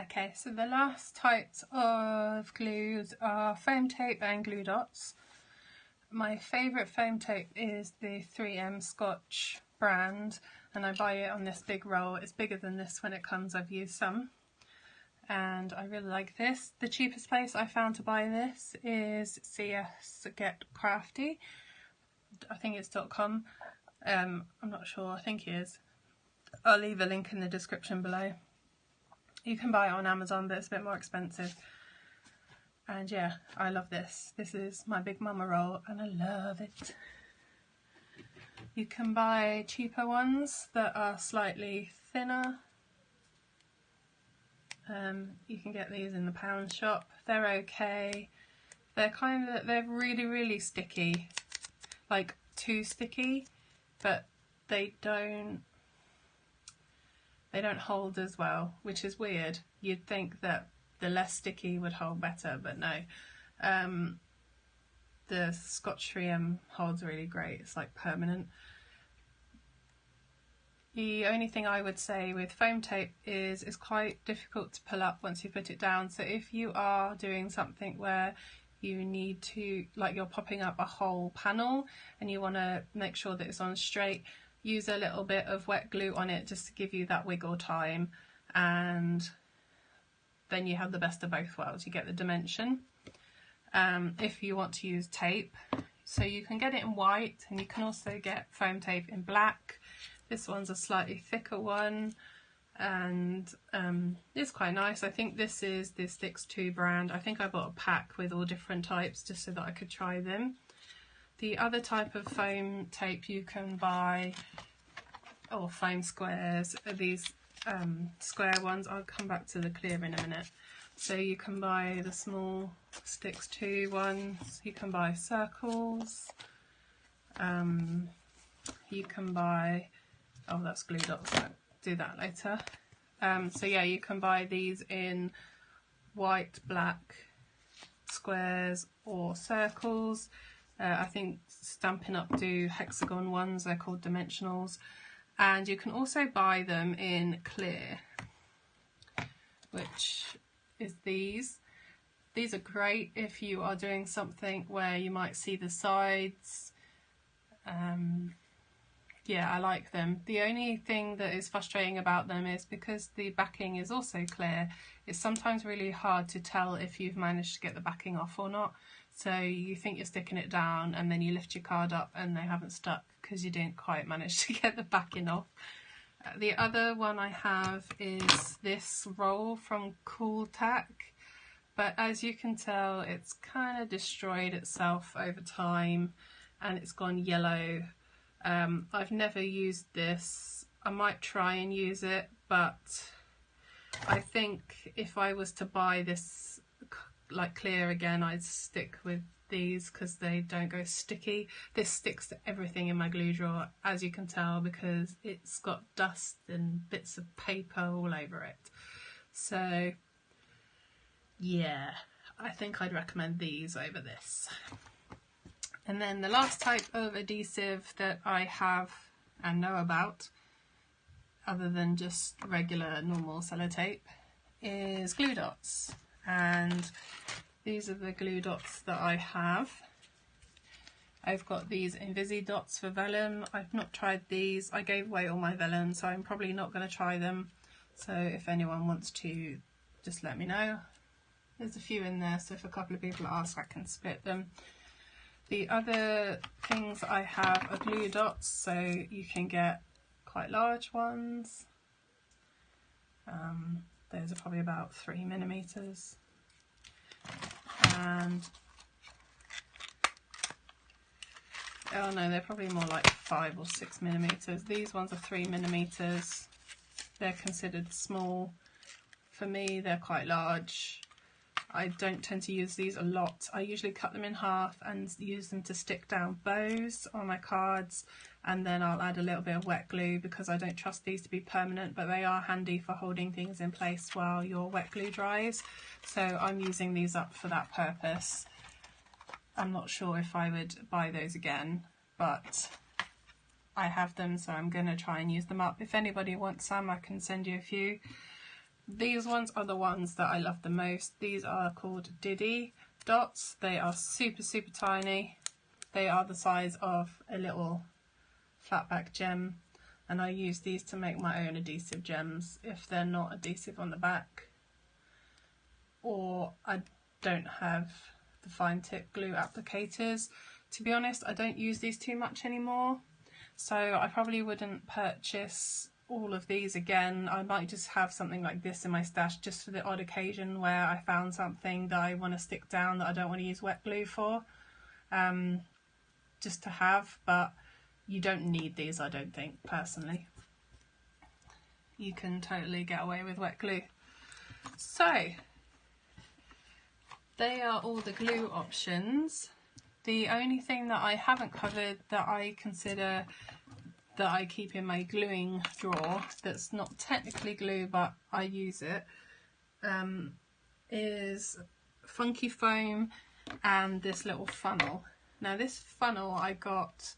Okay, so the last types of glues are foam tape and glue dots. My favourite foam tape is the 3M Scotch brand, and I buy it on this big roll. It's bigger than this when it comes, I've used some, and I really like this. The cheapest place I found to buy this is CS Get Crafty. I think it's .com. I'm not sure, I think it is. I'll leave a link in the description below. You can buy it on Amazon, but it's a bit more expensive. And yeah, I love this. This is my Big Mama roll and I love it. You can buy cheaper ones that are slightly thinner. You can get these in the pound shop. They're okay. They're really sticky, like too sticky, but they don't hold as well, which is weird. You'd think that the less sticky would hold better, but no. The Scotch 3M holds really great. It's like permanent. The only thing I would say with foam tape is it's quite difficult to pull up once you put it down. So if you are doing something where you need to, like you're popping up a whole panel and you want to make sure that it's on straight, use a little bit of wet glue on it just to give you that wiggle time, and then you have the best of both worlds. You get the dimension. If you want to use tape, so you can get it in white and you can also get foam tape in black. This one's a slightly thicker one and it's quite nice. I think this is the Sticks 2 brand. I think I bought a pack with all different types just so that I could try them. The other type of foam tape you can buy, or foam squares, are these square ones. I'll come back to the clear in a minute. So you can buy the small Sticks 2 ones, you can buy circles, you can buy, oh that's glue dots, I'll do that later. So yeah, you can buy these in white, black, squares or circles. I think Stampin' Up do hexagon ones, they're called dimensionals, and you can also buy them in clear, which is these. These are great if you are doing something where you might see the sides. Yeah, I like them. The only thing that is frustrating about them is because the backing is also clear, it's sometimes really hard to tell if you've managed to get the backing off or not. So you think you're sticking it down and then you lift your card up and they haven't stuck because you didn't quite manage to get the backing off. The other one I have is this roll from Cool Tack, but as you can tell it's kind of destroyed itself over time and it's gone yellow. I've never used this. I might try and use it, but I think if I was to buy this like clear again, I'd stick with these because they don't go sticky. This sticks to everything in my glue drawer, as you can tell, because it's got dust and bits of paper all over it. So yeah, I think I'd recommend these over this. And then the last type of adhesive that I have and know about, other than just regular normal sellotape, is glue dots. And these are the glue dots that I have. I've got these Invisi dots for vellum. I've not tried these. I gave away all my vellum, so I'm probably not going to try them. So if anyone wants to, just let me know. There's a few in there, so if a couple of people ask, I can split them. The other things I have are glue dots, so you can get quite large ones. Those are probably about 3mm. And oh no, they're probably more like 5 or 6mm. These ones are 3mm. They're considered small. For me, they're quite large. I don't tend to use these a lot. I usually cut them in half and use them to stick down bows on my cards, and then I'll add a little bit of wet glue because I don't trust these to be permanent, but they are handy for holding things in place while your wet glue dries. So I'm using these up for that purpose. I'm not sure if I would buy those again, but I have them, so I'm going to try and use them up. If anybody wants some, I can send you a few. these ones are the ones that I love the most. These are called Diddy dots. They are super tiny. They are the size of a little flatback gem, and I use these to make my own adhesive gems if they're not adhesive on the back, or I don't have the fine tip glue applicators. To be honest, I don't use these too much anymore, so I probably wouldn't purchase all of these again. I might just have something like this in my stash just for the odd occasion where I found something that I want to stick down that I don't want to use wet glue for, just to have. But you don't need these, I don't think, personally. You can totally get away with wet glue. So they are all the glue options. The only thing that I haven't covered that I consider that I keep in my gluing drawer that's not technically glue but I use it, is funky foam and this little funnel. Now this funnel I got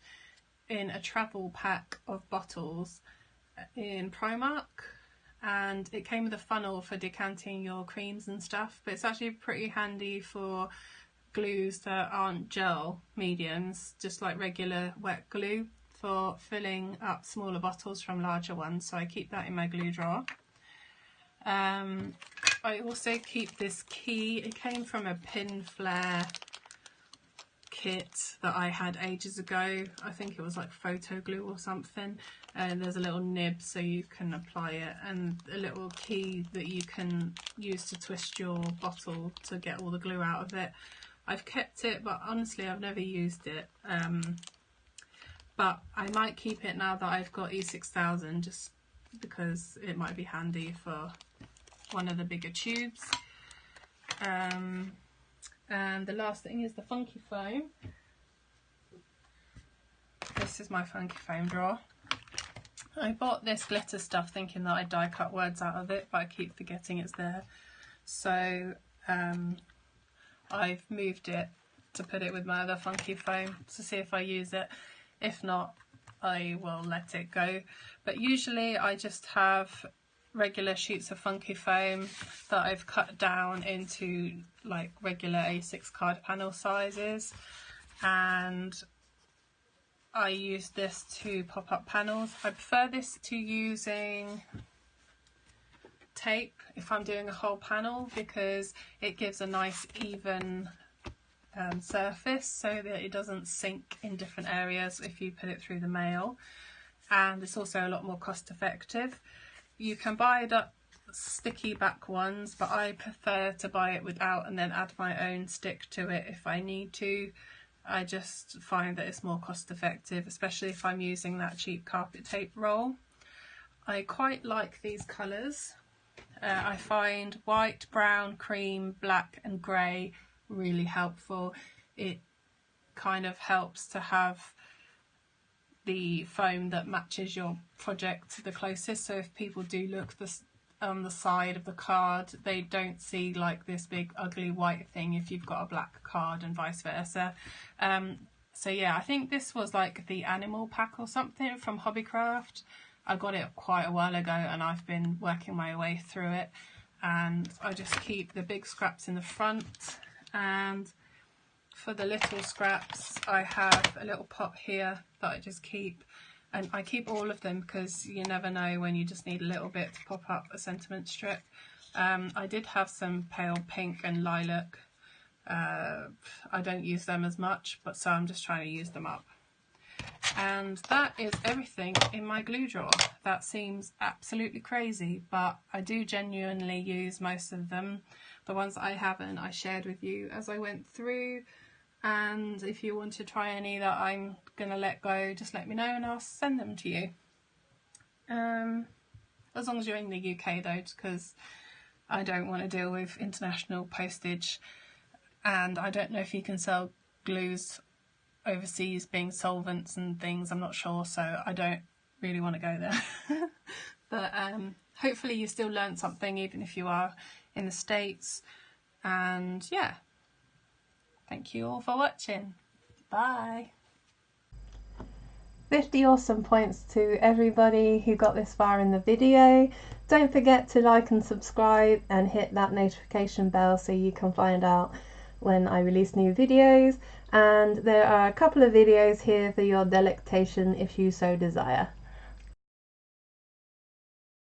in a travel pack of bottles in Primark, and it came with a funnel for decanting your creams and stuff, but it's actually pretty handy for glues that aren't gel mediums, just like regular wet glue, for filling up smaller bottles from larger ones. So I keep that in my glue drawer. I also keep this key. It came from a pin flare kit that I had ages ago. I think it was like photo glue or something, and there's a little nib so you can apply it, and a little key that you can use to twist your bottle to get all the glue out of it. I've kept it, but honestly I've never used it, but I might keep it now that I've got E6000, just because it might be handy for one of the bigger tubes. And the last thing is the funky foam. This is my funky foam drawer. I bought this glitter stuff thinking that I'd die cut words out of it, but I keep forgetting it's there. So I've moved it to put it with my other funky foam to see if I use it. If not, I will let it go. But usually I just have regular sheets of funky foam that I've cut down into like regular A6 card panel sizes, and I use this to pop up panels. I prefer this to using tape if I'm doing a whole panel, because it gives a nice even surface so that it doesn't sink in different areas if you put it through the mail, and it's also a lot more cost effective. You can buy the sticky back ones, but I prefer to buy it without and then add my own stick to it if I need to. I just find that it's more cost effective, especially if I'm using that cheap carpet tape roll. I quite like these colours. I find white, brown, cream, black and grey really helpful. It kind of helps to have the foam that matches your project the closest, so if people do look on the side of the card, they don't see like this big ugly white thing if you've got a black card, and vice versa. So yeah, I think this was like the animal pack or something from Hobbycraft. I got it quite a while ago and I've been working my way through it, and I just keep the big scraps in the front, and for the little scraps I have a little pot here that I just keep, and I keep all of them because you never know when you just need a little bit to pop up a sentiment strip. I did have some pale pink and lilac. I don't use them as much, but so I'm just trying to use them up. And that is everything in my glue drawer. That seems absolutely crazy, but I do genuinely use most of them. The ones that I haven't, I shared with you as I went through, and if you want to try any that I'm going to let go, just let me know and I'll send them to you. As long as you're in the UK though, because I don't want to deal with international postage, and I don't know if you can sell glues overseas being solvents and things, I'm not sure, so I don't really want to go there. But hopefully you still learned something even if you are in the States, and yeah, thank you all for watching. Bye. 50 awesome points to everybody who got this far in the video. Don't forget to like and subscribe and hit that notification bell so you can find out when I release new videos. And there are a couple of videos here for your delectation if you so desire.